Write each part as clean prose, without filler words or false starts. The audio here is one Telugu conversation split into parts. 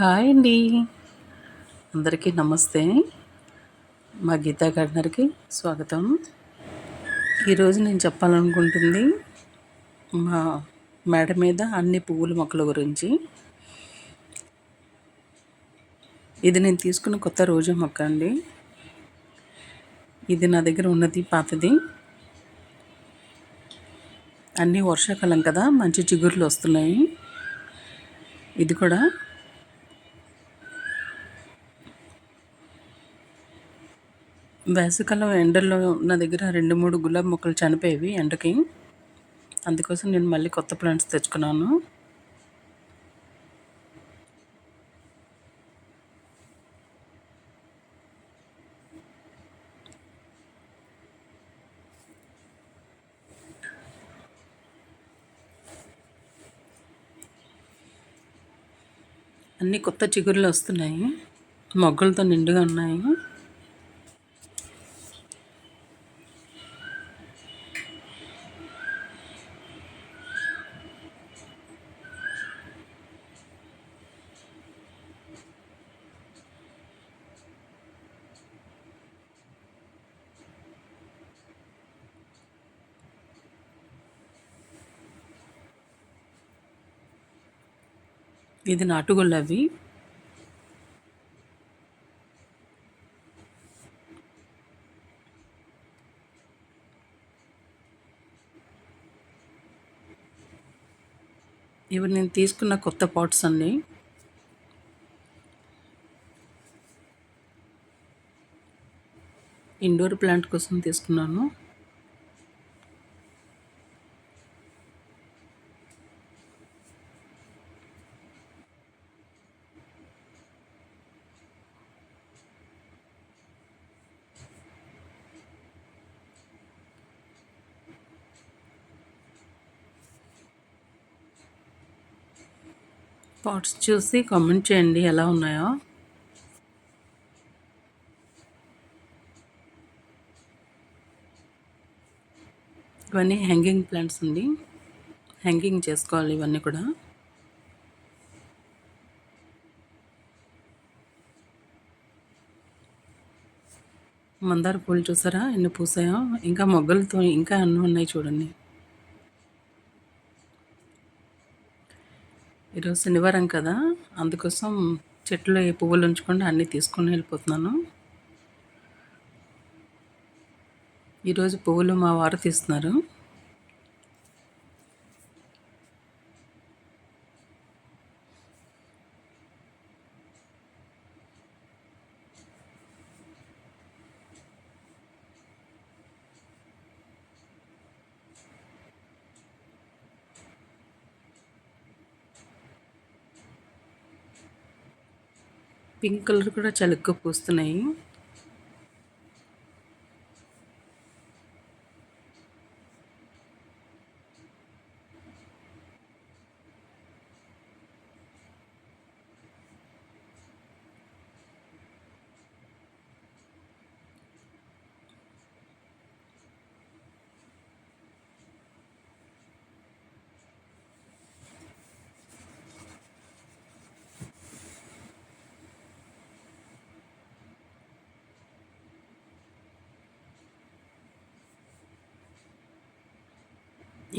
హాయ్ అండి. అందరికీ నమస్తే. మా గీతా గార్డెనర్‌కి స్వాగతం. ఈరోజు నేను చెప్పాలనుకుంటుంది మా మేడ మీద అన్ని పువ్వుల మొక్కల గురించి. ఇది నేను తీసుకున్న కొత్త రోజా మొక్క అండి. ఇది నా దగ్గర ఉన్నది పాతది. అన్నీ వర్షాకాలం కదా, మంచి చిగుర్లు వస్తున్నాయి. ఇది కూడా వేసవికాలం ఎండల్లో నా దగ్గర 2, 3 గులాబీ మొక్కలు చనిపోయేవి ఎండకి. అందుకోసం నేను మళ్ళీ కొత్త ప్లాంట్స్ తెచ్చుకున్నాను. అన్నీ కొత్త చిగుర్లు వస్తున్నాయి, మొగ్గలతో నిండుగా ఉన్నాయి. ఇది నాటు గులాబీ. ఇవి నేను తీసుకున్న కొత్త పాట్స్ అండి. ఇండోర్ ప్లాంట్ కోసం తీసుకున్నాను. పాట్స్ చూసి కామెంట్ చేయండి ఎలా ఉన్నాయో. ఇవన్నీ హ్యాంగింగ్ ప్లాంట్స్ అండి. హ్యాంగింగ్ చేసుకోవాలి ఇవన్నీ కూడా. మందార పూలు చూసారా ఎన్ని పూసాయో. ఇంకా మొగ్గలతో ఇంకా అన్నీ ఉన్నాయి చూడండి. ఈరోజు శనివారం కదా, అందుకోసం చెట్లో ఏ పువ్వులు ఉంచకుండా అన్నీ తీసుకొని వెళ్ళిపోతున్నాను. ఈరోజు పువ్వులు మా వారు తీస్తున్నారు. పింక్ కలర్ కూడా చాలా ఎక్కువ పూస్తున్నాయి.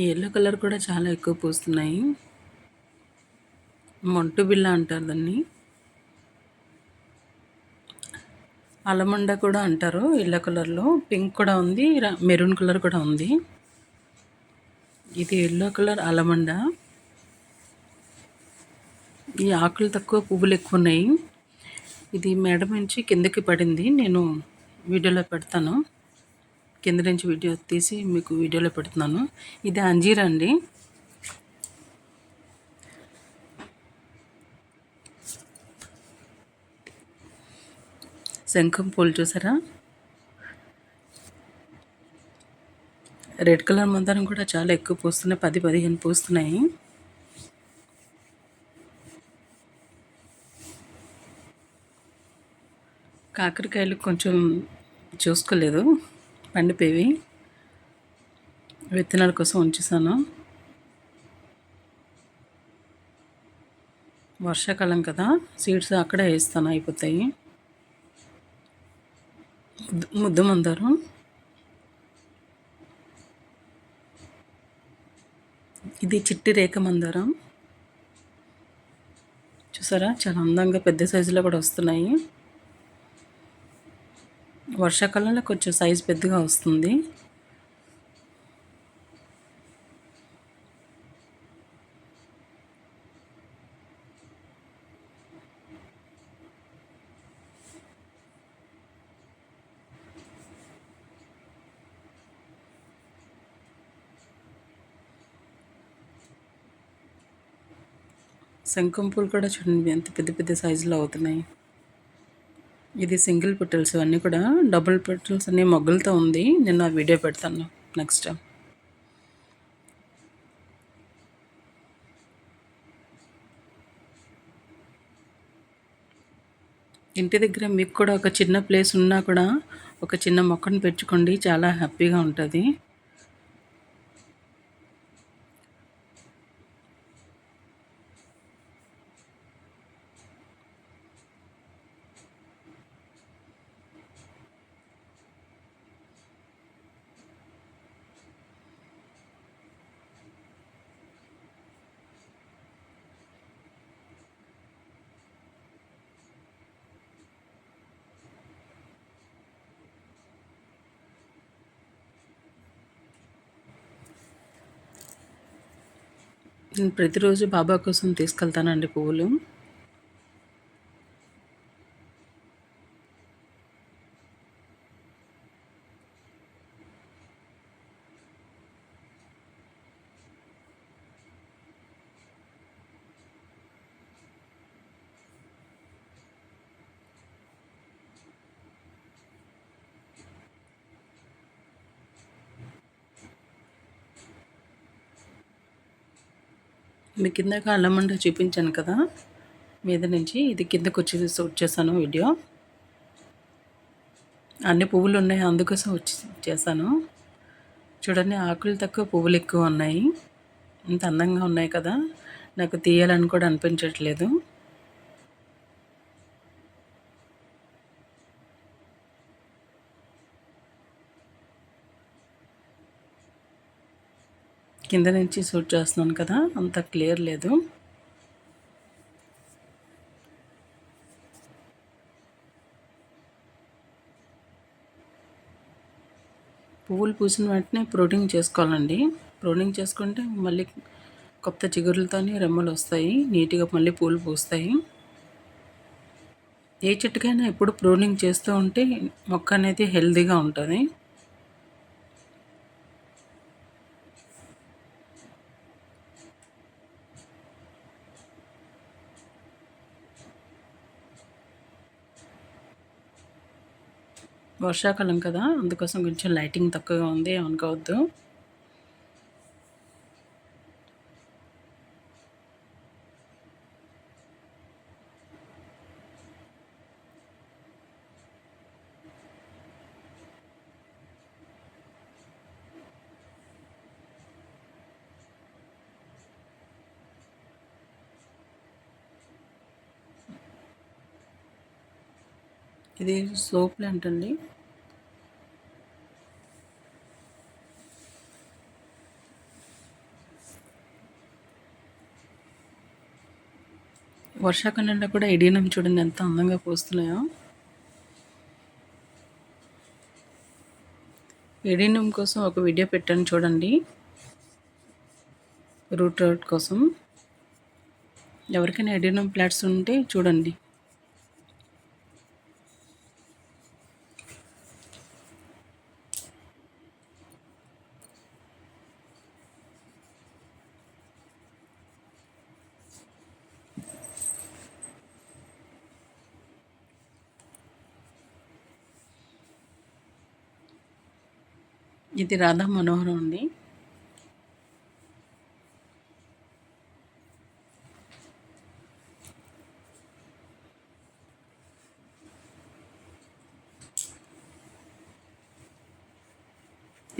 ఈ ఎల్లో కలర్ కూడా చాలా ఎక్కువ పూస్తున్నాయి. మొంటు బిళ్ళ అంటారు దాన్ని. అలమండ కూడా అంటారు. ఎల్లో కలర్లో పింక్ కూడా ఉంది, మెరూన్ కలర్ కూడా ఉంది. ఇది ఎల్లో కలర్ అలమండ. ఈ ఆకులు తక్కువ, పువ్వులు ఎక్కువ ఉన్నాయి. ఇది మేడ నుంచి కిందకి పడింది. నేను వీడియోలో పెడతాను. కింద నుంచి వీడియో తీసి మీకు వీడియోలో పెడుతున్నాను. ఇది అంజీరా అండి. శంఖం పూలు చూసారా. రెడ్ కలర్ మందారం కూడా చాలా ఎక్కువ పూస్తున్నాయి. 10-15 పూస్తున్నాయి. కాకరకాయలు కొంచెం చూసుకోలేదు, పండిపోయి విత్తనాల కోసం ఉంచేసాను. వర్షాకాలం కదా, సీడ్స్ అక్కడే వేస్తాను, అయిపోతాయి. ముద్దు మందారం, ఇది చిట్టి రేఖ మందారం. చూసారా, చాలా అందంగా పెద్ద సైజులో కూడా వస్తున్నాయి. వర్షాకాలంలో కొంచెం సైజు పెద్దగా వస్తుంది. శంఖం పూలు కూడా చూడండి ఎంత పెద్ద పెద్ద సైజులో అవుతున్నాయి. ఇది సింగిల్ పెటల్స్, అన్నీ కూడా డబుల్ పెటల్స్ అన్ని మొగ్గలతో ఉంది. నేను ఆ వీడియో పెడతాను నెక్స్ట్ టైం. ఇంటి దగ్గర మీకు కూడా ఒక చిన్న ప్లేస్ ఉన్నా కూడా ఒక చిన్న మొక్కను పెంచుకోండి, చాలా హ్యాపీగా ఉంటుంది. నేను ప్రతిరోజు బాబా కోసం తీసుకెళ్తానండి పువ్వులు. మీకు కిందక అల్లమండ చూపించాను కదా, మీద నుంచి ఇది కిందకు వచ్చేసాను వీడియో. అన్ని పువ్వులు ఉన్నాయి, అందుకోసం చేశాను. చూడండి, ఆకులు తక్కువ పువ్వులు ఎక్కువ ఉన్నాయి. ఇంత అందంగా ఉన్నాయి కదా, నాకు తీయాలని కూడా అనిపించట్లేదు. కింద నుంచి షూట్ చేస్తున్నాను కదా, అంత క్లియర్ లేదు. పువ్వులు పూసిన వెంటనే ప్రూనింగ్ చేసుకోవాలండి. ప్రూనింగ్ చేసుకుంటే మళ్ళీ కొత్త చిగురులతోని రెమ్మలు వస్తాయి, నీట్గా మళ్ళీ పూలు పూస్తాయి. ఏ చెట్టుకైనా ఎప్పుడు ప్రూనింగ్ చేస్తూ ఉంటే మొక్క అనేది హెల్తీగా ఉంటుంది. వర్షాకాలం కదా, అందుకోసం కొంచెం లైటింగ్ తక్కువగా ఉంది, అనుకోవద్దు. ఇది స్లో ప్లాంట్ అండి. వర్షాకాలంలో కూడా ఎడీనం చూడండి ఎంత అందంగా పూస్తున్నాయో. ఎడీనం కోసం ఒక వీడియో పెట్టాను చూడండి, రూట్ కోసం. ఎవరికైనా ఎడీనం ప్లాంట్స్ ఉంటే చూడండి. ఇది రాధా మనోహరం అండి.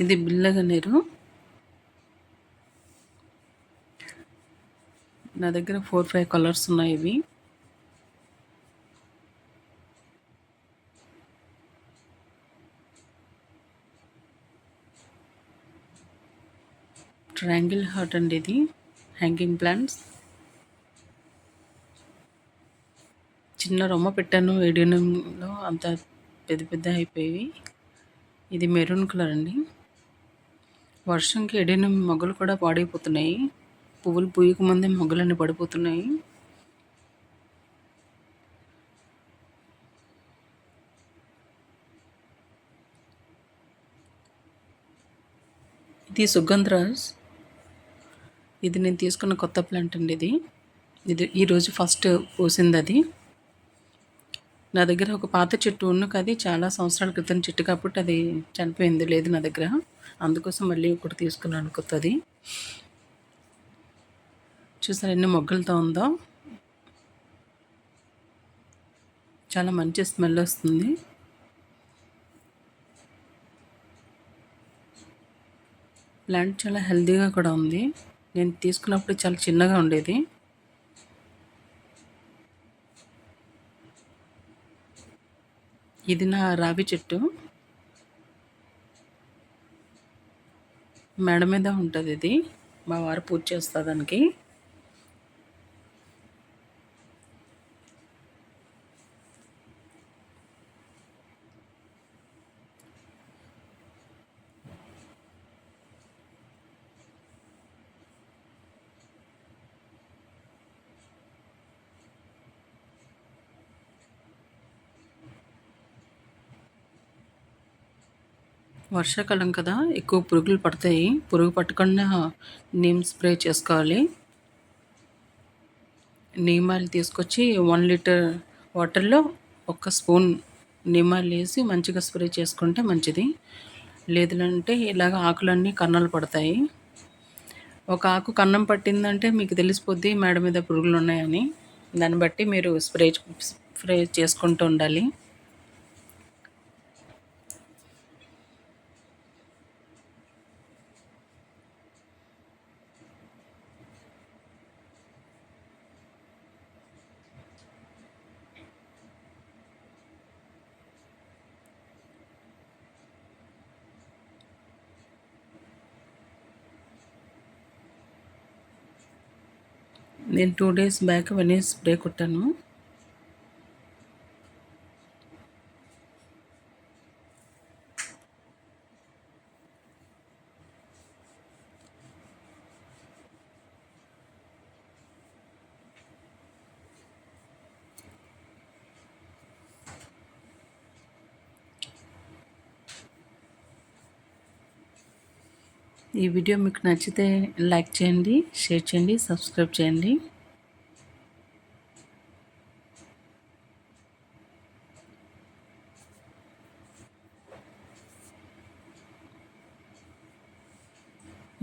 ఇది బిల్లగన్నేరు. నా దగ్గర 4, 5 కలర్స్ ఉన్నాయి ఇవి. ట్రయాంగిల్ హార్ట్ అండి ఇది. Hanging plants. చిన్న రొమ్మ పెట్టాను ఏడెనియంలో, అంత పెద్ద పెద్ద అయిపోయి. ఇది మెరూన్ కలర్ అండి. వర్షంకి ఏడెనియం మొగ్గలు కూడా పాడైపోతున్నాయి. పువ్వులు పూయక ముందే మొగ్గలన్నీ పడిపోతున్నాయి. ఇది సుగంధరాజ్. ఇది నేను తీసుకున్న కొత్త ప్లాంట్ అండి. ఇది ఈరోజు ఫస్ట్ పూసింది. అది నా దగ్గర ఒక పాత చెట్టు అది చాలా సంవత్సరాల క్రితం చెట్టు కాబట్టి అది చనిపోయింది, లేదు నా దగ్గర. అందుకోసం మళ్ళీ ఒకటి తీసుకున్నాను కొత్తది. చూసారా ఎన్ని మొగ్గలతో ఉందో. చాలా మంచి స్మెల్ వస్తుంది. ప్లాంట్ చాలా హెల్తీగా కూడా ఉంది. నేను తీసుకున్నప్పుడు చాలా చిన్నగా ఉండేది. ఇది నా రావి చెట్టు. మేడ మీద ఉంటుంది ఇది. మా వారు పూజ చేస్తారు దానికి. వర్షాకాలం కదా, ఎక్కువ పురుగులు పడతాయి. పురుగు పట్టకుండా నీమ్ స్ప్రే చేసుకోవాలి. నీమ్ ఆయిల్ తీసుకొచ్చి 1 లీటర్ వాటర్లో 1 స్పూన్ నీమ్ ఆయిల్ వేసి మంచిగా స్ప్రే చేసుకుంటే మంచిది. లేదంటే ఇలాగ ఆకులన్నీ కన్నలు పడతాయి. ఒక ఆకు కన్నం పట్టిందంటే మీకు తెలిసిపోద్ది మేడ మీద పురుగులు ఉన్నాయని. దాన్ని బట్టి మీరు స్ప్రే చేసుకుంటూ ఉండాలి. నేను 2 డేస్ బ్యాక్ అవన్నీ స్ప్రే కొట్టాను. ఈ వీడియో మీకు నచ్చితే లైక్ చేయండి, షేర్ చేయండి, సబ్స్క్రైబ్ చేయండి.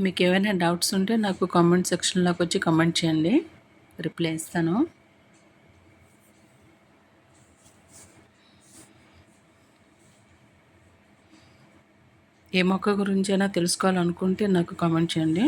మీకు ఏమైనా డౌట్స్ ఉంటే నాకు కామెంట్ సెక్షన్లోకి వచ్చి కామెంట్ చేయండి, రిప్లై ఇస్తాను. ఏ మొక్క గురించి అయినా తెలుసుకోవాలనుకుంటే నాకు కామెంట్ చేయండి.